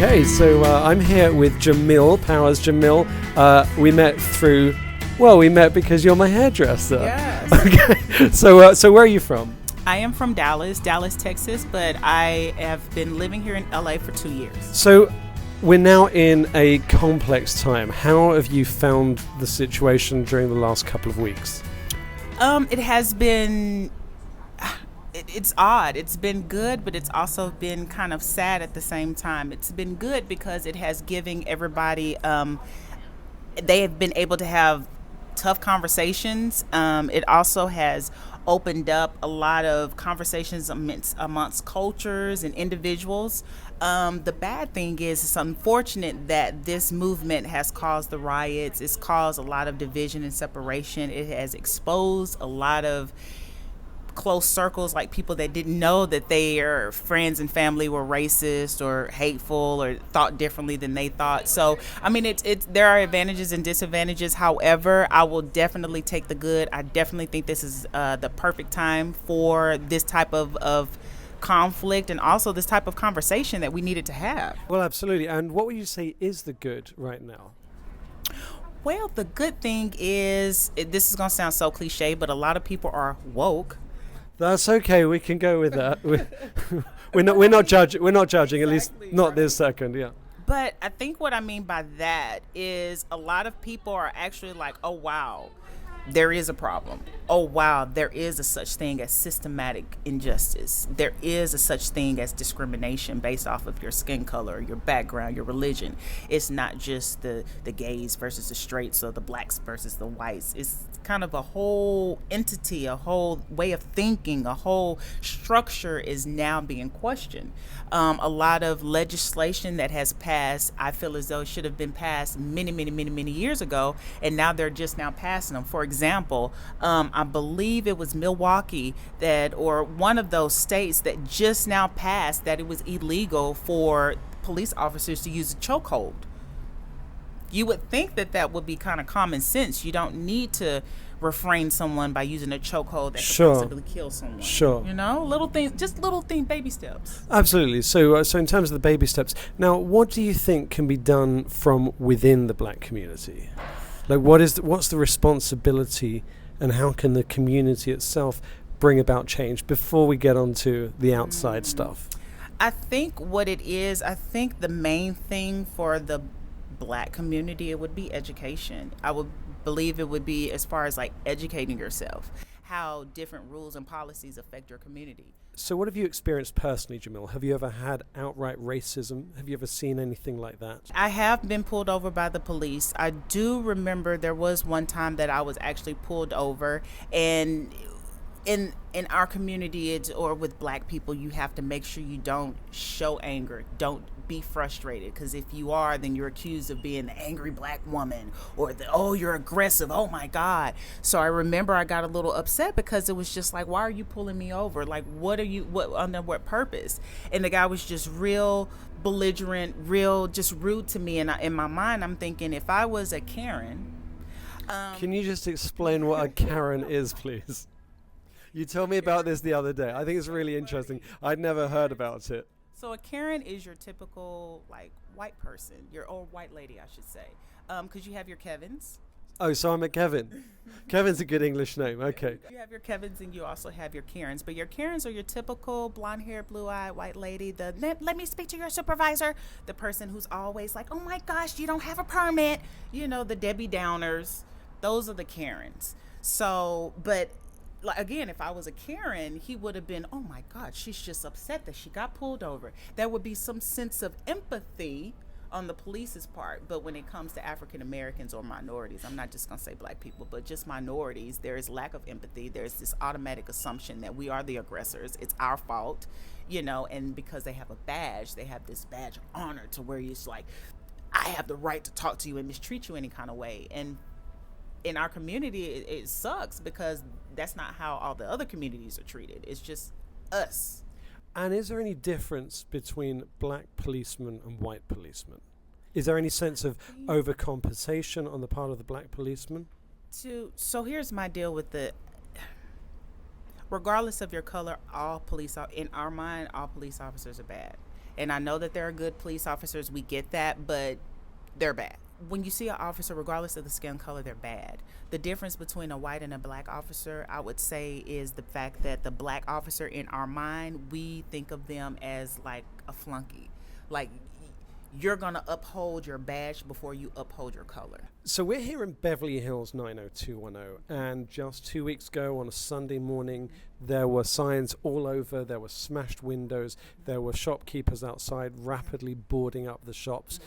Okay, so I'm here with Jamil Powers. Jamil, we met because you're my hairdresser. Yes. Okay, so where are you from? I am from Dallas, Texas, but I have been living here in LA for 2 years. So we're now in a complex time. How have you found the situation during the last couple of weeks? It has been... It's odd. It's been good, but it's also been kind of sad at the same time. It's been good because it has given everybody, they have been able to have tough conversations. It also has opened up a lot of conversations amongst cultures and individuals. The bad thing is it's unfortunate that this movement has caused the riots. It's caused a lot of division and separation. It has exposed a lot of close circles, like people that didn't know that their friends and family were racist or hateful or thought differently than they thought. So, I mean, there are advantages and disadvantages. However, I will definitely take the good. I definitely think this is the perfect time for this type of conflict and also this type of conversation that we needed to have. Well, absolutely. And what would you say is the good right now? Well, the good thing is, this is going to sound so cliche, but a lot of people are woke. That's okay. We can go with that. We're not judging. We're not judging. At least not this second. Yeah. But I think what I mean by that is a lot of people are actually like, oh wow, there is a problem. Oh wow, there is a such thing as systematic injustice. There is a such thing as discrimination based off of your skin color, your background, your religion. It's not just the gays versus the straights or the blacks versus the whites. It's kind of a whole entity, a whole way of thinking, a whole structure is now being questioned. A lot of legislation that has passed, I feel as though it should have been passed many years ago, and now they're just now passing them. For example, I believe it was Milwaukee or one of those states that just now passed that it was illegal for police officers to use a chokehold. You would think that would be kind of common sense. You don't need to refrain someone by using a chokehold that could possibly kill someone. Sure. You know, little thing, baby steps. Absolutely. So in terms of the baby steps, now what do you think can be done from within the black community? Like, what's the responsibility, and how can the community itself bring about change before we get onto the outside stuff? I think the main thing for the black community, it would be education. I would believe it would be as far as like educating yourself, how different rules and policies affect your community. So what have you experienced personally, Jamil? Have you ever had outright racism? Have you ever seen anything like that? I have been pulled over by the police. I do remember there was one time that I was actually pulled over, and in our community, or with black people, you have to make sure you don't show anger, don't be frustrated, because if you are, then you're accused of being the angry black woman, or you're aggressive, oh my God. So I remember I got a little upset because it was just like, why are you pulling me over? Like, under what purpose? And the guy was just real belligerent, just rude to me. And in my mind, I'm thinking, if I was a Karen. Can you just explain what a Karen is, please? You told me about this the other day. I think it's really interesting. I'd never heard about it. So a Karen is your typical, like, white person, your old white lady, I should say, because you have your Kevins. Oh, so I'm a Kevin. Kevin's a good English name. Okay. You have your Kevins and you also have your Karens, but your Karens are your typical blonde-haired, blue-eyed white lady. Let me speak to your supervisor. The person who's always like, oh my gosh, you don't have a permit. You know, the Debbie Downers. Those are the Karens. So, but again, if I was a Karen, he would have been, oh my God, she's just upset that she got pulled over. There would be some sense of empathy on the police's part. But when it comes to African Americans or minorities, I'm not just going to say black people, but just minorities, there is lack of empathy. There's this automatic assumption that we are the aggressors. It's our fault, and because they have a badge, they have this badge of honor to where it's like, I have the right to talk to you and mistreat you any kind of way. And in our community, it sucks because that's not how all the other communities are treated. It's just us. And is there any difference between black policemen and white policemen? Is there any sense of overcompensation on the part of the black policeman? So here's my deal with regardless of your color, in our mind, all police officers are bad. And I know that there are good police officers. We get that, but they're bad. When you see an officer, regardless of the skin color, they're bad. The difference between a white and a black officer, I would say, is the fact that the black officer, in our mind, we think of them as like a flunky. Like, you're going to uphold your badge before you uphold your color. So we're here in Beverly Hills 90210, and just 2 weeks ago on a Sunday morning, there were signs all over, there were smashed windows, there were shopkeepers outside rapidly boarding up the shops.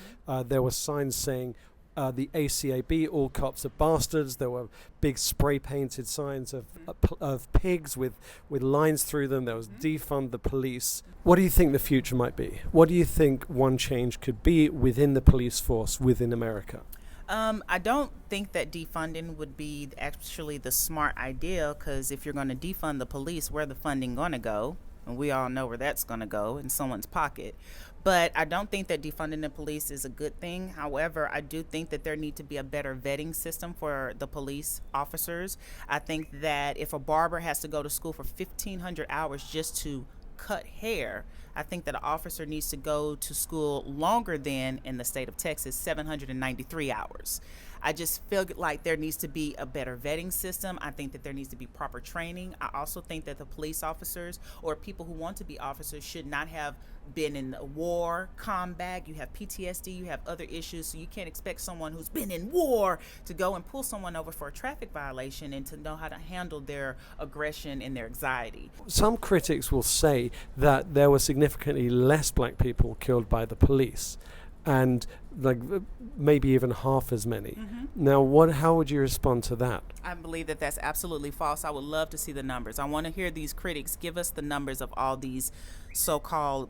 There were signs saying, the ACAB, all cops are bastards. There were big spray painted signs of pigs with lines through them. There was defund the police. What do you think the future might be? What do you think one change could be within the police force within America? I don't think that defunding would be actually the smart idea, because if you're going to defund the police, where the funding going to go? And we all know where that's going to go, in someone's pocket. But I don't think that defunding the police is a good thing. However, I do think that there need to be a better vetting system for the police officers. I think that if a barber has to go to school for 1,500 hours just to cut hair, I think that an officer needs to go to school longer than, in the state of Texas, 793 hours. I just feel like there needs to be a better vetting system. I think that there needs to be proper training. I also think that the police officers or people who want to be officers should not have been in war, combat. You have PTSD, you have other issues, so you can't expect someone who's been in war to go and pull someone over for a traffic violation and to know how to handle their aggression and their anxiety. Some critics will say that there were significantly less black people killed by the police, and like maybe even half as many. Now, how would you respond to that? I believe that that's absolutely false. I would love to see the numbers. I want to hear these critics give us the numbers of all these so-called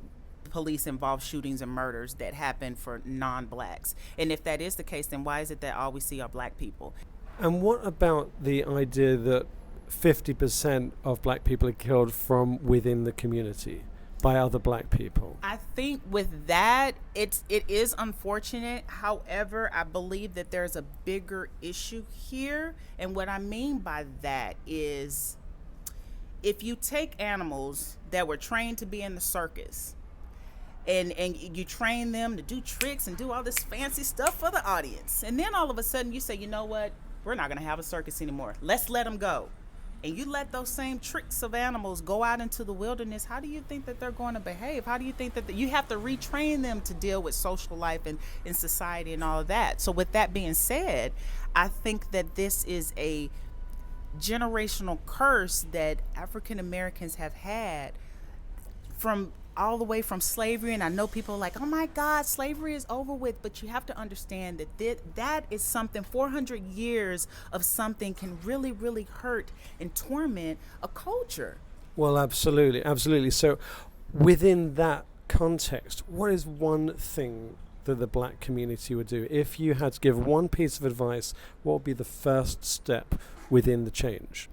police-involved shootings and murders that happen for non-blacks. And if that is the case, then why is it that all we see are black people? And what about the idea that 50% of black people are killed from within the community by other black people? I think with that, it is unfortunate. However, I believe that there's a bigger issue here. And what I mean by that is, if you take animals that were trained to be in the circus, and you train them to do tricks and do all this fancy stuff for the audience, and then all of a sudden you say, you know what, we're not going to have a circus anymore. Let's let them go. And you let those same tricks of animals go out into the wilderness, how do you think that they're going to behave? How do you think that you have to retrain them to deal with social life and in society and all of that? So with that being said, I think that this is a generational curse that African Americans have had from all the way from slavery. And I know people are like, oh my God, slavery is over with. But you have to understand that that is something, 400 years of something can really, really hurt and torment a culture. Well, absolutely, absolutely. So within that context, what is one thing that the black community would do? If you had to give one piece of advice, what would be the first step within the change?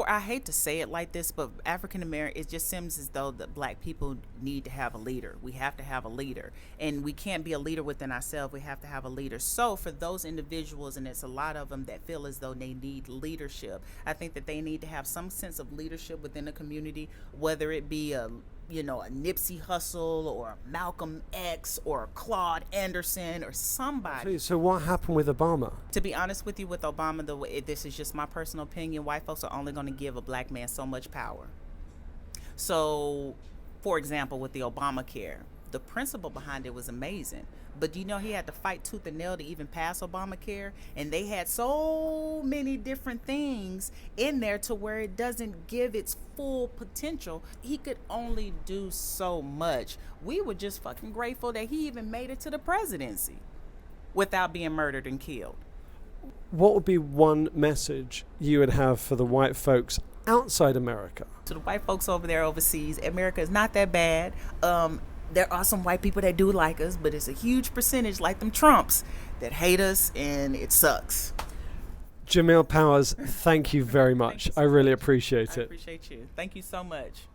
I hate to say it like this, but African American, it just seems as though the black people need to have a leader. We have to have a leader, and we can't be a leader within ourselves. We have to have a leader. So for those individuals, and it's a lot of them that feel as though they need leadership, I think that they need to have some sense of leadership within the community, whether it be a Nipsey Hussle or Malcolm X or Claude Anderson or somebody. So what happened with Obama? To be honest with you, with Obama, this is just my personal opinion, white folks are only going to give a black man so much power. So, for example, with the Obamacare, the principle behind it was amazing. But he had to fight tooth and nail to even pass Obamacare, and they had so many different things in there to where it doesn't give its full potential. He could only do so much. We were just fucking grateful that he even made it to the presidency without being murdered and killed. What would be one message you would have for the white folks outside America? To the white folks over there overseas, America is not that bad. There are some white people that do like us, but it's a huge percentage, like them Trumps, that hate us, and it sucks. Jamil Powers, thank you very much. I really appreciate it. I appreciate you. Thank you so much.